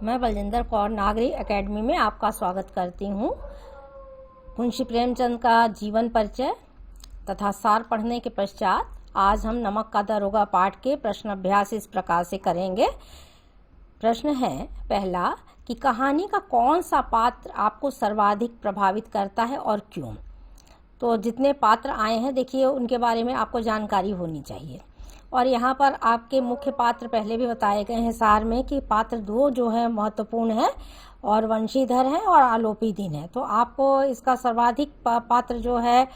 मैं बलजिंदर कौर नागरिक एकेडमी में आपका स्वागत करती हूँ। मुंशी प्रेमचंद का जीवन परिचय तथा सार पढ़ने के पश्चात आज हम नमक का दरोगा पाठ के प्रश्न अभ्यास इस प्रकार से करेंगे। प्रश्न है पहला कि कहानी का कौन सा पात्र आपको सर्वाधिक प्रभावित करता है और क्यों। तो जितने पात्र आए हैं देखिए उनके बारे में आपको जानकारी होनी चाहिए। और यहाँ पर आपके मुख्य पात्र पहले भी बताए गए हैं सार में कि पात्र दो जो है महत्वपूर्ण है और वंशीधर है और आलोपीदीन है। तो आपको इसका सर्वाधिक पात्र जो है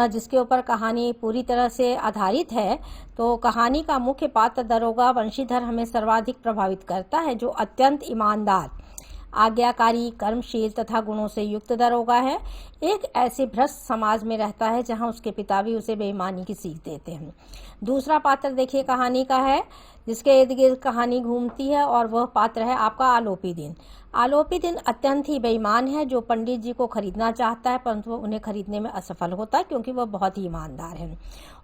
जिसके ऊपर कहानी पूरी तरह से आधारित है, तो कहानी का मुख्य पात्र दरोगा वंशीधर हमें सर्वाधिक प्रभावित करता है, जो अत्यंत ईमानदार, आज्ञाकारी, कर्मशील तथा गुणों से युक्त दरोगा है। एक ऐसे भ्रष्ट समाज में रहता है जहां उसके पिता भी उसे बेईमानी की सीख देते हैं। दूसरा पात्र देखिए कहानी का है जिसके इर्द गिर्द कहानी घूमती है और वह पात्र है आपका आलोपीदीन। आलोपीदीन अत्यंत ही बेईमान है जो पंडित जी को खरीदना चाहता है परंतु वह उन्हें खरीदने में असफल होता है क्योंकि वह बहुत ही ईमानदार है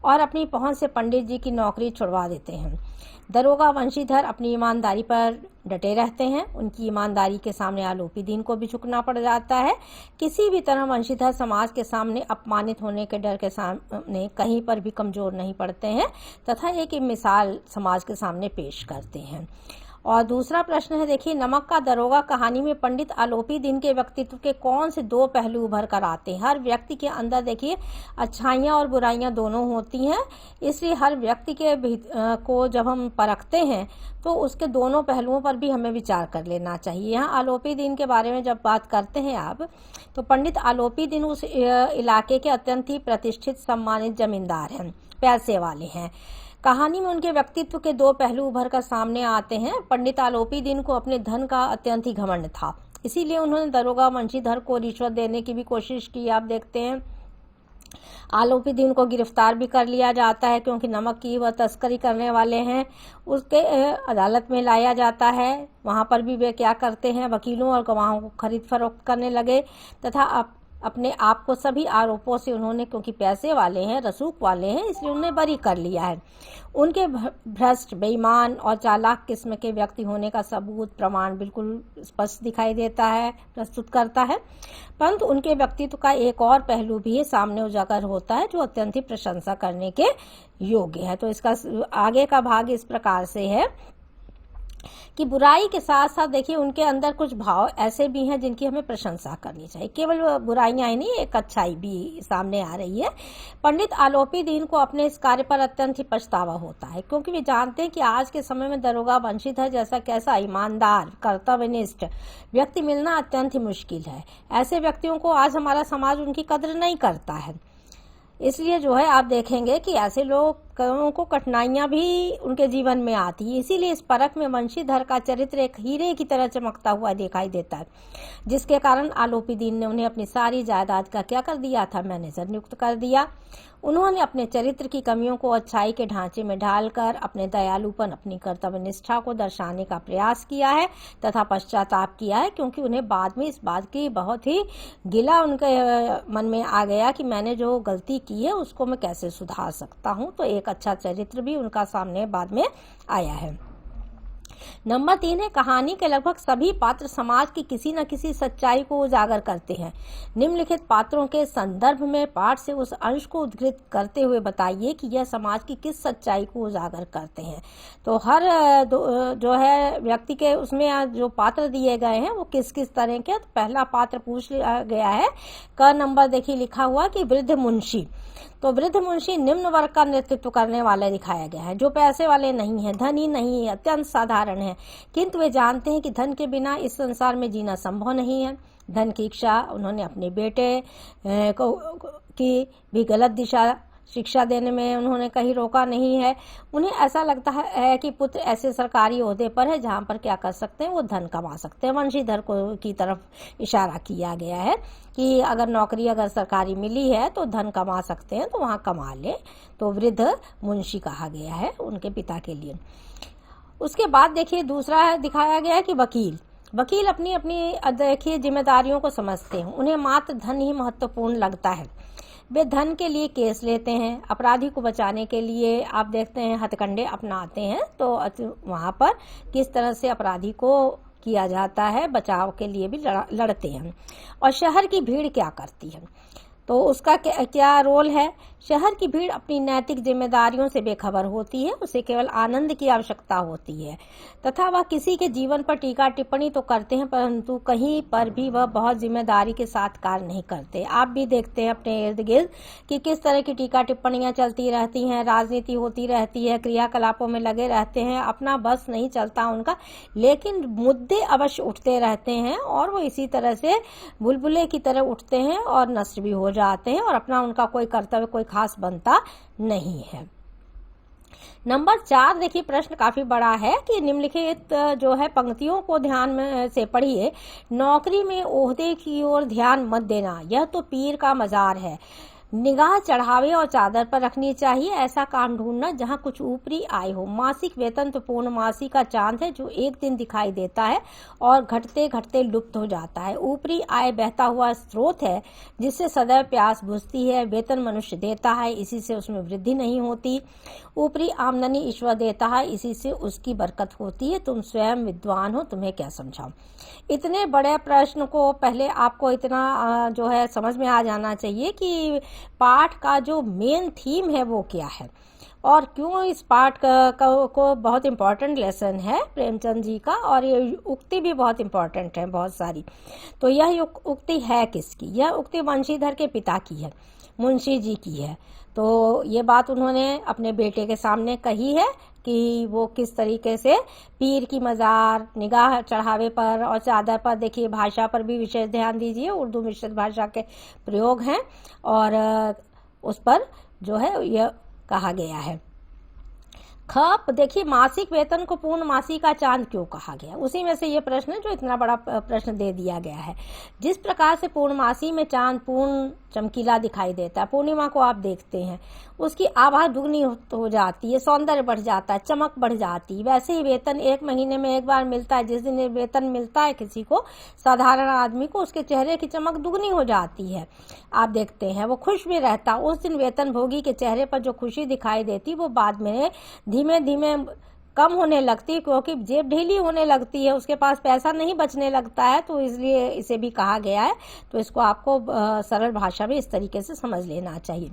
और अपनी पहुंच से पंडित जी की नौकरी छुड़वा देते हैं। दरोगा वंशीधर अपनी ईमानदारी पर डटे रहते हैं। उनकी ईमानदारी के सामने आलोपीदीन को भी झुकना पड़ जाता है। किसी भी तरह वंशीधर समाज के सामने अपमानित होने के डर के सामने कहीं पर भी कमजोर नहीं पड़ते हैं तथा एक मिसाल समाज के सामने पेश करते हैं। और दूसरा प्रश्न है देखिए, नमक का दरोगा कहानी में पंडित आलोपीदीन के व्यक्तित्व के कौन से दो पहलू उभर कर आते हैं। हर व्यक्ति के अंदर देखिए अच्छाइयाँ और बुराइयाँ दोनों होती हैं, इसलिए हर व्यक्ति के को जब हम परखते हैं तो उसके दोनों पहलुओं पर भी हमें विचार कर लेना चाहिए। यहाँ आलोपीदीन के बारे में जब बात करते हैं आप, तो पंडित आलोपीदीन उस इलाके के अत्यंत ही प्रतिष्ठित सम्मानित जमींदार हैं, पैसे वाले हैं। कहानी में उनके व्यक्तित्व के दो पहलू उभर कर सामने आते हैं। पंडित आलोपीदीन को अपने धन का अत्यंत ही घमंड था, इसीलिए उन्होंने दरोगा वंशीधर को रिश्वत देने की भी कोशिश की। आप देखते हैं आलोपीदीन को गिरफ्तार भी कर लिया जाता है क्योंकि नमक की वह तस्करी करने वाले हैं। उसके अदालत में लाया जाता है। वहां पर भी वे क्या करते हैं, वकीलों और गवाहों को खरीद फरोख्त करने लगे तथा अपने आप को सभी आरोपों से उन्होंने, क्योंकि पैसे वाले हैं, रसूख वाले हैं, इसलिए उन्हें बरी कर लिया है। उनके भ्रष्ट, बेईमान और चालाक किस्म के व्यक्ति होने का सबूत, प्रमाण बिल्कुल स्पष्ट दिखाई देता है, प्रस्तुत करता है। परंतु उनके व्यक्तित्व का एक और पहलू भी सामने उजागर होता है जो अत्यंत ही प्रशंसा करने के योग्य है। तो इसका आगे का भाग इस प्रकार से है कि बुराई के साथ साथ देखिए उनके अंदर कुछ भाव ऐसे भी हैं जिनकी हमें प्रशंसा करनी चाहिए। केवल बुराइयां ही नहीं, एक अच्छाई भी सामने आ रही है। पंडित आलोपीदीन को अपने इस कार्य पर अत्यंत ही पछतावा होता है क्योंकि वे जानते हैं कि आज के समय में दरोगा वंशीधर जैसा कैसा ईमानदार, कर्तव्यनिष्ठ व्यक्ति मिलना अत्यंत ही मुश्किल है। ऐसे व्यक्तियों को आज हमारा समाज उनकी कद्र नहीं करता है। इसलिए जो है आप देखेंगे कि ऐसे लोगों को कठिनाइयां भी उनके जीवन में आती है। इसीलिए इस परख में वंशीधर का चरित्र एक हीरे की तरह चमकता हुआ दिखाई देता है, जिसके कारण आलोपीदीन ने उन्हें अपनी सारी जायदाद का क्या कर दिया था, मैनेजर नियुक्त कर दिया। उन्होंने अपने चरित्र की कमियों को अच्छाई के ढांचे में ढालकर अपने दयालुपन, अपनी कर्तव्य निष्ठा को दर्शाने का प्रयास किया है तथा पश्चाताप किया है क्योंकि उन्हें बाद में इस बात की बहुत ही गिला उनके मन में आ गया कि मैंने जो गलती की है उसको मैं कैसे सुधार सकता हूं। तो एक अच्छा चरित्र भी उनका सामने बाद में आया है। नंबर 3 है, कहानी के लगभग सभी पात्र समाज की किसी न किसी सच्चाई को उजागर करते हैं। निम्नलिखित पात्रों के संदर्भ में पाठ से उस अंश को उद्धृत करते हुए बताइए कि यह समाज की किस सच्चाई को उजागर करते हैं। तो हर जो है व्यक्ति के उसमें जो पात्र दिए गए हैं वो किस किस तरह के। तो पहला पात्र पूछ लिया गया है, क नंबर देखिए लिखा हुआ कि वृद्ध मुंशी। तो वृद्ध मुंशी निम्न वर्ग का नेतृत्व करने वाला दिखाया गया है, जो पैसे वाले नहीं है, धनी नहीं है, अत्यंत साधारण है, किंतु वे जानते हैं कि धन के बिना इस संसार में जीना संभव नहीं है। धन की इच्छा उन्होंने अपने बेटे की भी गलत दिशा शिक्षा देने में उन्होंने कहीं रोका नहीं है। उन्हें ऐसा लगता है कि पुत्र ऐसे सरकारी ओहदे पर है जहां पर क्या कर सकते हैं, वो धन कमा सकते हैं। वंशीधर को की तरफ इशारा किया गया है कि अगर नौकरी अगर सरकारी मिली है तो धन कमा सकते हैं, तो वहां कमा ले। तो वृद्ध मुंशी कहा गया है उनके पिता के लिए। उसके बाद देखिए दूसरा दिखाया गया है कि वकील। वकील अपनी अपनी देखिए जिम्मेदारियों को समझते हैं, उन्हें मात्र धन ही महत्वपूर्ण लगता है। वे धन के लिए केस लेते हैं, अपराधी को बचाने के लिए आप देखते हैं हथकंडे अपनाते हैं। तो वहां पर किस तरह से अपराधी को किया जाता है, बचाव के लिए भी लड़ते हैं। और शहर की भीड़ क्या करती है, तो उसका क्या रोल है। शहर की भीड़ अपनी नैतिक जिम्मेदारियों से बेखबर होती है, उसे केवल आनंद की आवश्यकता होती है तथा वह किसी के जीवन पर टीका टिप्पणी तो करते हैं, परंतु कहीं पर भी वह बहुत जिम्मेदारी के साथ कार्य नहीं करते। आप भी देखते हैं अपने इर्द गिर्द कि किस तरह की टीका टिप्पणियां चलती रहती हैं, राजनीति होती रहती है, क्रियाकलापों में लगे रहते हैं, अपना बस नहीं चलता उनका, लेकिन मुद्दे अवश्य उठते रहते हैं और वो इसी तरह से बुलबुले की तरह उठते हैं और नष्ट भी हो जाते हैं और अपना उनका कोई कर्तव्य कोई खास बनता नहीं है। नंबर 4 देखिए, प्रश्न काफी बड़ा है कि निम्नलिखित जो है पंक्तियों को ध्यान में से पढ़िए। नौकरी में ओहदे की ओर ध्यान मत देना, यह तो पीर का मजार है। निगाह चढ़ावे और चादर पर रखनी चाहिए, ऐसा काम ढूंढना जहां कुछ ऊपरी आय हो। मासिक वेतन तो पूर्णमासी का चांद है जो एक दिन दिखाई देता है और घटते घटते लुप्त हो जाता है। ऊपरी आय बहता हुआ स्रोत है जिससे सदैव प्यास बुझती है। वेतन मनुष्य देता है, इसी से उसमें वृद्धि नहीं होती। ऊपरी आमदनी ईश्वर देता है, इसी से उसकी बरकत होती है। तुम स्वयं विद्वान हो, तुम्हें क्या समझाऊं। इतने बड़े प्रश्न को पहले आपको इतना जो है समझ में आ जाना चाहिए कि पाठ का जो मेन थीम है वो क्या है और क्यों इस पाठ को बहुत इम्पोर्टेंट लेसन है प्रेमचंद जी का, और ये उक्ति भी बहुत इम्पोर्टेंट है बहुत सारी। तो यह उक्ति है किसकी, यह उक्ति वंशीधर के पिता की है, मुंशी जी की है। तो ये बात उन्होंने अपने बेटे के सामने कही है कि वो किस तरीके से पीर की मज़ार, निगाह चढ़ावे पर और चादर पर, देखिए भाषा पर भी विशेष ध्यान दीजिए, उर्दू मिश्रित भाषा के प्रयोग हैं और उस पर जो है यह कहा गया है। खप देखिए, मासिक वेतन को पूर्णमासी का चांद क्यों कहा गया, उसी में से ये प्रश्न है जो इतना बड़ा प्रश्न दे दिया गया है। जिस प्रकार से पूर्णमासी में चांद पूर्ण चमकीला दिखाई देता है, पूर्णिमा को आप देखते हैं, उसकी आभा दुगनी हो जाती है, सौंदर्य बढ़ जाता है, चमक बढ़ जाती है। वैसे ही वेतन एक महीने में एक बार मिलता है, जिस दिन वेतन मिलता है किसी को, साधारण आदमी को, उसके चेहरे की चमक दुगनी हो जाती है। आप देखते हैं वो खुश भी रहता। उस दिन वेतन भोगी के चेहरे पर जो खुशी दिखाई देती वो बाद में धीमे धीमे कम होने लगती है, क्योंकि जेब ढीली होने लगती है, उसके पास पैसा नहीं बचने लगता है, तो इसलिए इसे भी कहा गया है। तो इसको आपको सरल भाषा में इस तरीके से समझ लेना चाहिए।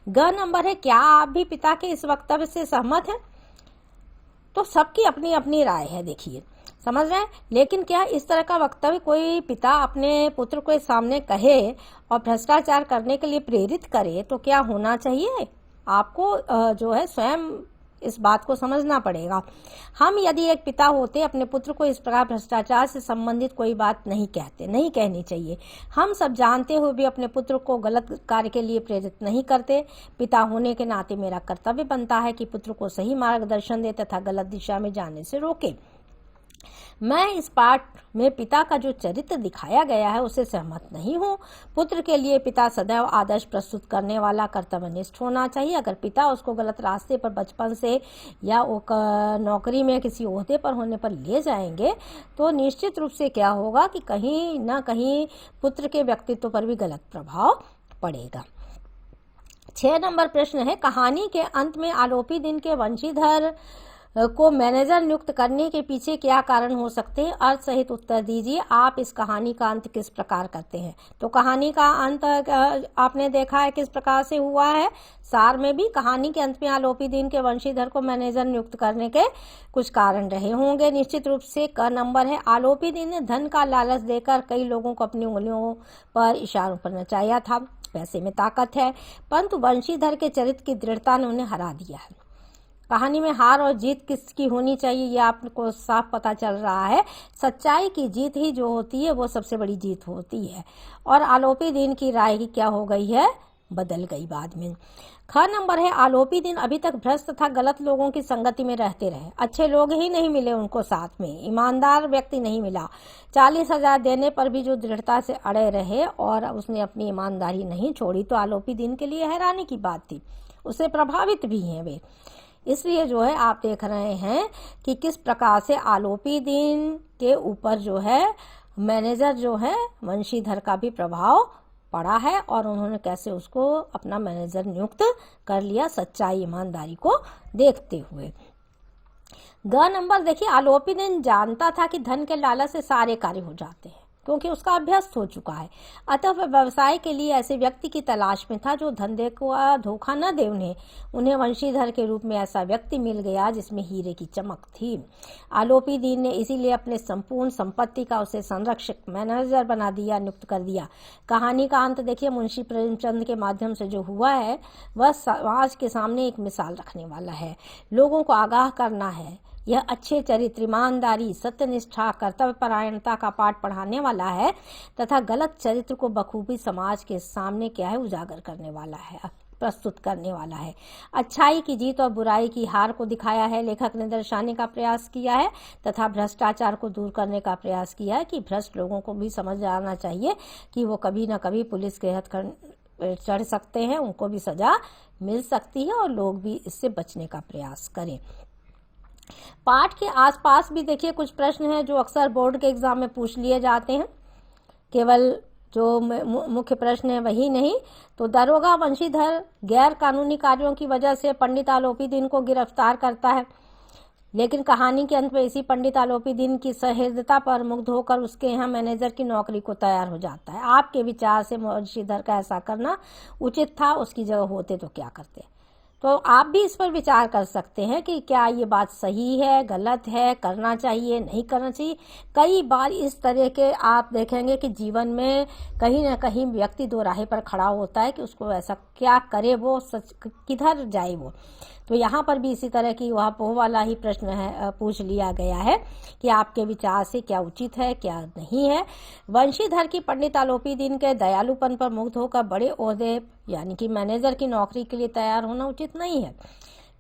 ग नंबर है, क्या आप भी पिता के इस वक्तव्य से सहमत हैं। तो सबकी अपनी अपनी राय है, देखिए समझ रहे हैं, लेकिन क्या इस तरह का वक्तव्य कोई पिता अपने पुत्र के सामने कहे और भ्रष्टाचार करने के लिए प्रेरित करे तो क्या होना चाहिए। आपको जो है स्वयं इस बात को समझना पड़ेगा। हम यदि एक पिता होते अपने पुत्र को इस प्रकार भ्रष्टाचार से संबंधित कोई बात नहीं कहनी चाहिए। हम सब जानते हुए भी अपने पुत्र को गलत कार्य के लिए प्रेरित नहीं करते। पिता होने के नाते मेरा कर्तव्य बनता है कि पुत्र को सही मार्गदर्शन दे तथा गलत दिशा में जाने से रोके। मैं इस पाठ में पिता का जो चरित्र दिखाया गया है उसे सहमत नहीं हूँ। पुत्र के लिए पिता सदैव आदर्श प्रस्तुत करने वाला, कर्तव्यनिष्ठ होना चाहिए। अगर पिता उसको गलत रास्ते पर बचपन से या नौकरी में किसी ओहदे पर होने पर ले जाएंगे तो निश्चित रूप से क्या होगा कि कहीं ना कहीं पुत्र के व्यक्तित्व पर भी गलत प्रभाव पड़ेगा। 6 नंबर प्रश्न है, कहानी के अंत में आलोपी दिन के वंशीधर को मैनेजर नियुक्त करने के पीछे क्या कारण हो सकते हैं, अर्थ सहित उत्तर दीजिए। आप इस कहानी का अंत किस प्रकार करते हैं। तो कहानी का अंत आपने देखा है किस प्रकार से हुआ है। सार में भी कहानी के अंत में आलोपी दिन के वंशीधर को मैनेजर नियुक्त करने के कुछ कारण रहे होंगे निश्चित रूप से। क नंबर है, आलोपी दिन ने धन का लालच देकर कई लोगों को अपनी उंगलियों पर इशारों पर नचाया था। पैसे में ताकत है, परंतु वंशीधर के चरित्र की दृढ़ता ने उन्हें हरा दिया है। कहानी में हार और जीत किसकी होनी चाहिए ये आपको साफ पता चल रहा है। सच्चाई की जीत ही जो होती है वो सबसे बड़ी जीत होती है। और आलोपी दिन की राय की क्या हो गई है, बदल गई बाद में। ख नंबर है, आलोपी दिन अभी तक भ्रष्ट तथा गलत लोगों की संगति में रहते रहे। अच्छे लोग ही नहीं मिले उनको साथ में, ईमानदार व्यक्ति नहीं मिला। 40,000 देने पर भी जो दृढ़ता से अड़े रहे और उसने अपनी ईमानदारी नहीं छोड़ी, तो आलोपी दिन के लिए हैरानी की बात थी। उससे प्रभावित भी हैं वे। इसलिए जो है आप देख रहे हैं कि किस प्रकार से आलोपी दिन के ऊपर जो है मैनेजर जो है वंशीधर का भी प्रभाव पड़ा है और उन्होंने कैसे उसको अपना मैनेजर नियुक्त कर लिया सच्चाई ईमानदारी को देखते हुए। ग नंबर देखिए, आलोपी दिन जानता था कि धन के लालच से सारे कार्य हो जाते हैं, क्योंकि उसका अभ्यस्त हो चुका है। अतः वह व्यवसाय के लिए ऐसे व्यक्ति की तलाश में था जो धंधे को धोखा न दे उन्हें वंशीधर के रूप में ऐसा व्यक्ति मिल गया जिसमें हीरे की चमक थी। आलोपी दीन ने इसीलिए अपने संपूर्ण संपत्ति का उसे संरक्षक मैनेजर बना दिया, नियुक्त कर दिया। कहानी का अंत देखिए मुंशी प्रेमचंद के माध्यम से जो हुआ है वह समाज के सामने एक मिसाल रखने वाला है, लोगों को आगाह करना है। यह अच्छे चरित्र, ईमानदारी, सत्यनिष्ठा, कर्तव्यपरायणता का पाठ पढ़ाने वाला है तथा गलत चरित्र को बखूबी समाज के सामने क्या है उजागर करने वाला है, प्रस्तुत करने वाला है। अच्छाई की जीत और बुराई की हार को दिखाया है, लेखक ने दर्शाने का प्रयास किया है तथा भ्रष्टाचार को दूर करने का प्रयास किया है कि भ्रष्ट लोगों को भी समझ आना चाहिए कि वो कभी न कभी पुलिस के हथकंडे चढ़ सकते हैं, उनको भी सजा मिल सकती है और लोग भी इससे बचने का प्रयास करें। पाठ के आसपास भी देखिए कुछ प्रश्न हैं जो अक्सर बोर्ड के एग्जाम में पूछ लिए जाते हैं। केवल जो मुख्य प्रश्न है वही नहीं, तो दरोगा वंशीधर गैर कानूनी कार्यों की वजह से पंडित आलोपी दिन को गिरफ्तार करता है, लेकिन कहानी के अंत में इसी पंडित आलोपी दिन की सहृदयता पर मुग्ध होकर उसके यहाँ मैनेजर की नौकरी को तैयार हो जाता है। आपके विचार से वंशीधर का ऐसा करना उचित था? उसकी जगह होते तो क्या करते? तो आप भी इस पर विचार कर सकते हैं कि क्या ये बात सही है, गलत है, करना चाहिए, नहीं करना चाहिए। कई बार इस तरह के आप देखेंगे कि जीवन में कहीं ना कहीं व्यक्ति दो राह पर खड़ा होता है कि उसको ऐसा क्या करे, वो सच किधर जाए वो। तो यहाँ पर भी इसी तरह की वो वाला ही प्रश्न है, पूछ लिया गया है कि आपके विचार से क्या उचित है, क्या नहीं है। वंशीधर की पंडित आलोपी दिन के दयालुपन पर मुग्ध होकर बड़े ओहदे यानी कि मैनेजर की नौकरी के लिए तैयार होना उचित नहीं है,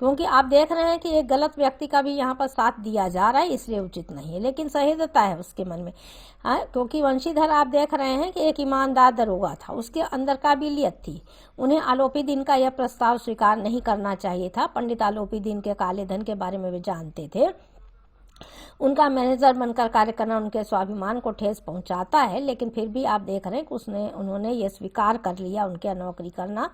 क्योंकि आप देख रहे हैं कि एक गलत व्यक्ति का भी यहाँ पर साथ दिया जा रहा है, इसलिए उचित नहीं है। लेकिन सहृदयता है उसके मन में, हाँ, क्योंकि वंशीधर आप देख रहे हैं कि एक ईमानदार दरोगा था, उसके अंदर काबिलियत थी। उन्हें आलोपी दिन का यह प्रस्ताव स्वीकार नहीं करना चाहिए था। पंडित आलोपी दिन के काले धन के बारे में वे जानते थे। उनका मैनेजर बनकर कार्य करना उनके स्वाभिमान को ठेस पहुंचाता है, लेकिन फिर भी आप देख रहे हैं कि उन्होंने ये स्वीकार कर लिया उनके नौकरी करना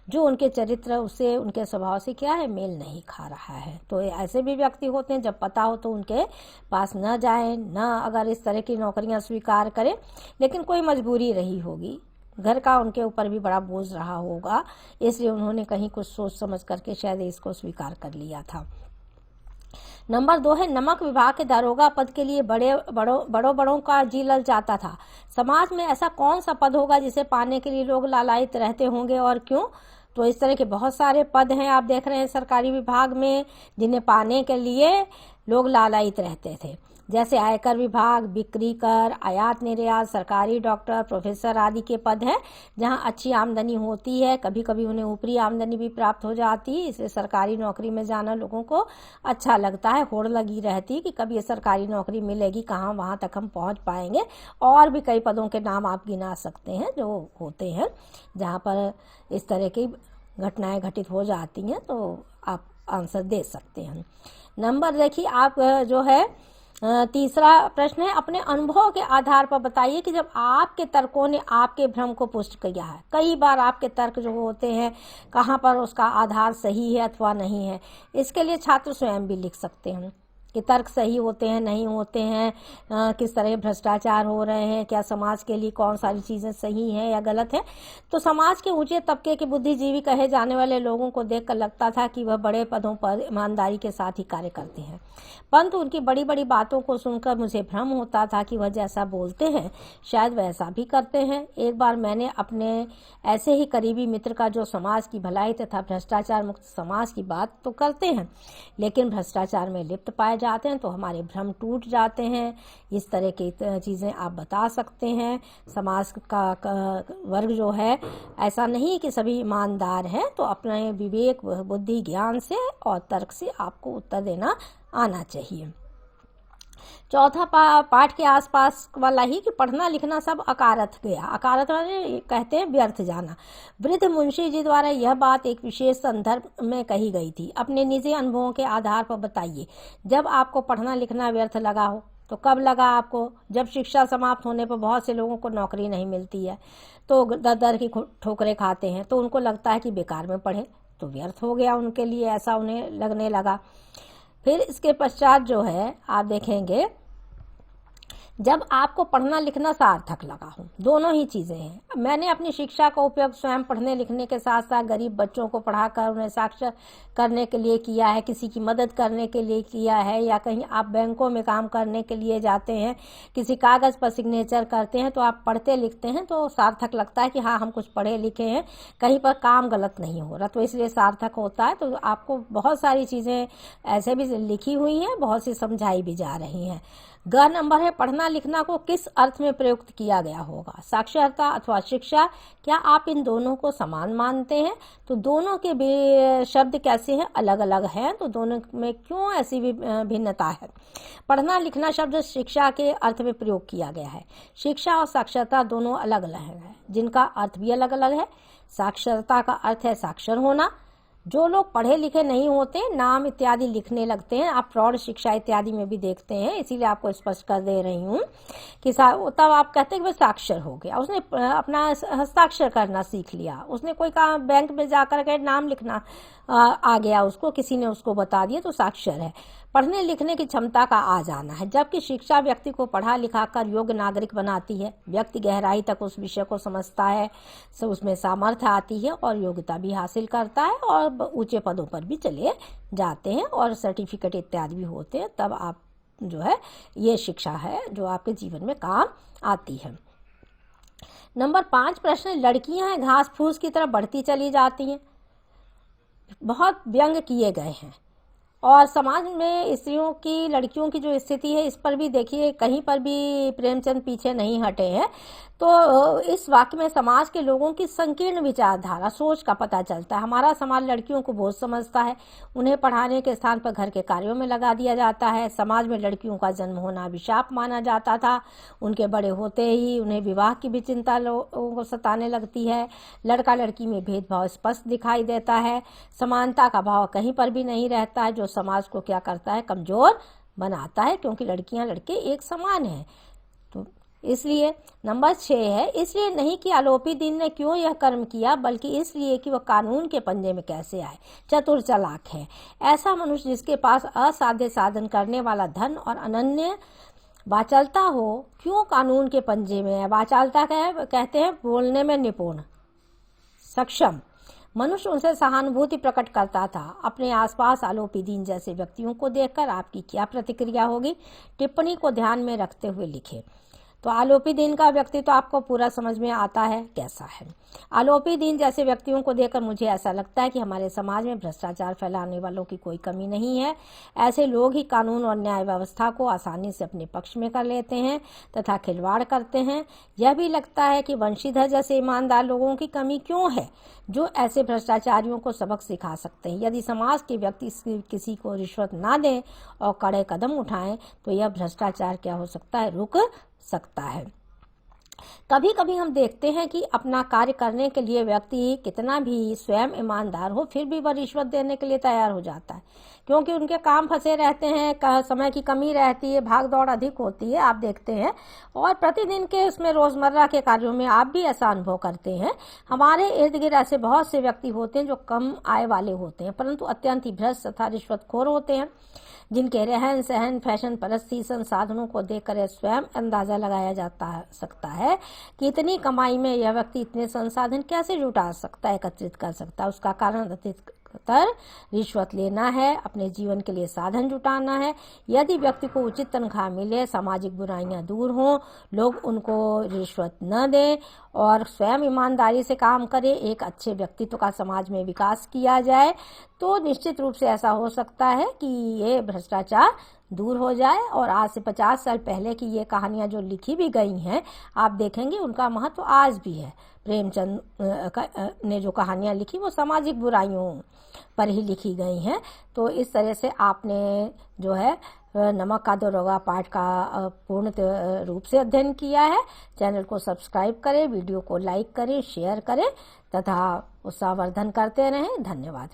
जो उनके चरित्र उससे, उनके स्वभाव से क्या है, मेल नहीं खा रहा है। तो ऐसे भी व्यक्ति होते हैं जब पता हो तो उनके पास न जाए, न अगर इस तरह की नौकरियां स्वीकार करें, लेकिन कोई मजबूरी रही होगी, घर का उनके ऊपर भी बड़ा बोझ रहा होगा, इसलिए उन्होंने कहीं कुछ सोच समझ करके शायद इसको स्वीकार कर लिया था। नंबर 2 है, नमक विभाग के दारोगा पद के लिए बड़ों का जी लल जाता था। समाज में ऐसा कौन सा पद होगा जिसे पाने के लिए लोग लालायित रहते होंगे और क्यों? तो इस तरह के बहुत सारे पद हैं आप देख रहे हैं सरकारी विभाग में, जिन्हें पाने के लिए लोग लालायित रहते थे, जैसे आयकर विभाग, बिक्री कर, आयात निर्यात, सरकारी डॉक्टर, प्रोफेसर आदि के पद हैं जहां अच्छी आमदनी होती है। कभी कभी उन्हें ऊपरी आमदनी भी प्राप्त हो जाती है, इसलिए सरकारी नौकरी में जाना लोगों को अच्छा लगता है। होड़ लगी रहती है कि कब ये सरकारी नौकरी मिलेगी, कहाँ वहां तक हम पहुंच पाएंगे। और भी कई पदों के नाम आप गिना सकते हैं जो होते हैं जहाँ पर इस तरह की घटनाएं घटित हो जाती हैं, तो आप आंसर दे सकते हैं। नंबर देखिए आप जो है तीसरा प्रश्न है, अपने अनुभव के आधार पर बताइए कि जब आपके तर्कों ने आपके भ्रम को पुष्ट किया है। कई बार आपके तर्क जो होते हैं कहाँ पर उसका आधार सही है अथवा नहीं है, इसके लिए छात्र स्वयं भी लिख सकते हैं कि तर्क सही होते हैं, नहीं होते हैं, किस तरह भ्रष्टाचार हो रहे हैं, क्या समाज के लिए कौन सारी चीज़ें सही हैं या गलत है। तो समाज के ऊंचे तबके के बुद्धिजीवी कहे जाने वाले लोगों को देखकर लगता था कि वह बड़े पदों पर ईमानदारी के साथ ही कार्य करते हैं, परंतु उनकी बड़ी बड़ी बातों को सुनकर मुझे भ्रम होता था कि वह जैसा बोलते हैं शायद वैसा भी करते हैं। एक बार मैंने अपने ऐसे ही करीबी मित्र का, जो समाज की भलाई तथा भ्रष्टाचार मुक्त समाज की बात तो करते हैं लेकिन भ्रष्टाचार में लिप्त पाए जाते हैं, तो हमारे भ्रम टूट जाते हैं। इस तरह की चीज़ें आप बता सकते हैं। समाज का वर्ग जो है ऐसा नहीं कि सभी ईमानदार हैं, तो अपने विवेक, बुद्धि, ज्ञान से और तर्क से आपको उत्तर देना आना चाहिए। चौथा पाठ के आसपास वाला ही कि पढ़ना लिखना सब अकारथ गया। अकारथ कहते हैं व्यर्थ जाना। वृद्ध मुंशी जी द्वारा यह बात एक विशेष संदर्भ में कही गई थी। अपने निजी अनुभवों के आधार पर बताइए, जब आपको पढ़ना लिखना व्यर्थ लगा हो तो कब लगा आपको? जब शिक्षा समाप्त होने पर बहुत से लोगों को नौकरी नहीं मिलती है तो दर दर की ठोकरें खाते हैं, तो उनको लगता है कि बेकार में पढ़े तो व्यर्थ हो गया उनके लिए, ऐसा उन्हें लगने लगा। फिर इसके पश्चात जो है आप देखेंगे, जब आपको पढ़ना लिखना सार्थक लगा हो, दोनों ही चीज़ें हैं। मैंने अपनी शिक्षा का उपयोग स्वयं पढ़ने लिखने के साथ साथ गरीब बच्चों को पढ़ाकर उन्हें साक्षर करने के लिए किया है, किसी की मदद करने के लिए किया है, या कहीं आप बैंकों में काम करने के लिए जाते हैं, किसी कागज़ पर सिग्नेचर करते हैं तो आप पढ़ते लिखते हैं तो सार्थक लगता है कि हाँ हम कुछ पढ़े लिखे हैं, कहीं पर काम गलत नहीं हो रहा, तो इसलिए सार्थक होता है। तो आपको बहुत सारी चीज़ें ऐसे भी लिखी हुई हैं, बहुत सी समझाई भी जा रही हैं। ग नंबर है, पढ़ना लिखना को किस अर्थ में प्रयुक्त किया गया होगा? साक्षरता अथवा शिक्षा, क्या आप इन दोनों को समान मानते हैं? तो दोनों के शब्द कैसे हैं? अलग अलग हैं, तो दोनों में क्यों ऐसी भिन्नता है? पढ़ना लिखना शब्द शिक्षा के अर्थ में प्रयोग किया गया है। शिक्षा और साक्षरता दोनों अलग अलग हैं, जिनका अर्थ भी अलग अलग है। साक्षरता का अर्थ है साक्षर होना। जो लोग पढ़े लिखे नहीं होते नाम इत्यादि लिखने लगते हैं, आप प्रौढ़ शिक्षा इत्यादि में भी देखते हैं, इसीलिए आपको स्पष्ट कर दे रही हूँ कि तब आप कहते हैं कि वह साक्षर हो गया, उसने अपना हस्ताक्षर करना सीख लिया, उसने कोई काम बैंक में जाकर के नाम लिखना आ गया उसको, किसी ने उसको बता दिया, तो साक्षर है। पढ़ने लिखने की क्षमता का आ जाना है, जबकि शिक्षा व्यक्ति को पढ़ा लिखा कर योग्य नागरिक बनाती है। व्यक्ति गहराई तक उस विषय को समझता है, उसमें सामर्थ्य आती है और योग्यता भी हासिल करता है और ऊंचे पदों पर भी चले जाते हैं और सर्टिफिकेट इत्यादि भी होते हैं। तब आप जो है ये शिक्षा है जो आपके जीवन में काम आती है। नंबर 5 प्रश्न, लड़कियां हैं घास फूस की तरफ बढ़ती चली जाती हैं, बहुत व्यंग किए गए हैं। और समाज में स्त्रियों की, लड़कियों की जो स्थिति है, इस पर भी देखिए कहीं पर भी प्रेमचंद पीछे नहीं हटे हैं। तो इस वाक्य में समाज के लोगों की संकीर्ण विचारधारा, सोच का पता चलता है। हमारा समाज लड़कियों को बोझ समझता है, उन्हें पढ़ाने के स्थान पर घर के कार्यों में लगा दिया जाता है। समाज में लड़कियों का जन्म होना अभिशाप माना जाता था, उनके बड़े होते ही उन्हें विवाह की भी चिंता लोगों को सताने लगती है। लड़का लड़की में भेदभाव स्पष्ट दिखाई देता है, समानता का भाव कहीं पर भी नहीं रहता है, जो समाज को क्या करता है, कमजोर बनाता है, क्योंकि लड़कियां लड़के एक समान हैं। तो इसलिए नंबर 6 है, इसलिए नहीं कि आलोपी दीन ने क्यों यह कर्म किया, बल्कि इसलिए कि वह कानून के पंजे में कैसे आए। चतुर चालाक है ऐसा मनुष्य जिसके पास असाध्य साधन करने वाला धन और अनन्य वाचालता हो, क्यों कानून के पंजे में है। वाचालता कहते हैं बोलने में निपुण, सक्षम। मनुष्य उनसे सहानुभूति प्रकट करता था। अपने आसपास आलोपी दीन जैसे व्यक्तियों को देखकर आपकी क्या प्रतिक्रिया होगी? टिप्पणी को ध्यान में रखते हुए लिखें। तो आलोपी दीन का व्यक्ति तो आपको पूरा समझ में आता है कैसा है। आलोपी दीन जैसे व्यक्तियों को देखकर मुझे ऐसा लगता है कि हमारे समाज में भ्रष्टाचार फैलाने वालों की कोई कमी नहीं है। ऐसे लोग ही कानून और न्याय व्यवस्था को आसानी से अपने पक्ष में कर लेते हैं तथा खिलवाड़ करते हैं। यह भी लगता है कि वंशीधर जैसे ईमानदार लोगों की कमी क्यों है, जो ऐसे भ्रष्टाचारियों को सबक सिखा सकते हैं। यदि समाज के व्यक्ति किसी को रिश्वत ना दें और कड़े कदम उठाएं तो यह भ्रष्टाचार क्या हो सकता है, रुक सकता है। कभी कभी हम देखते हैं कि अपना कार्य करने के लिए व्यक्ति कितना भी स्वयं ईमानदार हो, फिर भी वह रिश्वत देने के लिए तैयार हो जाता है, क्योंकि उनके काम फंसे रहते हैं, समय की कमी रहती है, भाग दौड़ अधिक होती है, आप देखते हैं। और प्रतिदिन के उसमें रोजमर्रा के कार्यों में आप भी ऐसा अनुभव करते हैं। हमारे इर्द गिर्द ऐसे बहुत से व्यक्ति होते हैं जो कम आय वाले होते हैं, परंतु अत्यंत ही भ्रष्ट तथा रिश्वतखोर होते हैं, जिनके रहन सहन, फैशन परस्ती, संसाधनों को देखकर स्वयं अंदाजा लगाया सकता है कि इतनी कमाई में यह व्यक्ति इतने संसाधन कैसे जुटा सकता है, एकत्रित कर सकता है। उसका कारण अधिकतर रिश्वत लेना है, अपने जीवन के लिए साधन जुटाना है। यदि व्यक्ति को उचित तनख्वाह मिले, सामाजिक बुराइयां दूर हों, लोग उनको रिश्वत न दें और स्वयं ईमानदारी से काम करें, एक अच्छे व्यक्तित्व का समाज में विकास किया जाए, तो निश्चित रूप से ऐसा हो सकता है कि ये भ्रष्टाचार दूर हो जाए। और आज से 50 साल पहले की ये कहानियां जो लिखी भी गई हैं, आप देखेंगे उनका महत्व आज भी है। प्रेमचंद ने जो कहानियां लिखी वो सामाजिक बुराइयों पर ही लिखी गई हैं। तो इस तरह से आपने जो है नमक का दारोगा पाठ का पूर्ण रूप से अध्ययन किया है। चैनल को सब्सक्राइब करें, वीडियो को लाइक करें, शेयर करें तथा उत्साहवर्धन करते रहें। धन्यवाद।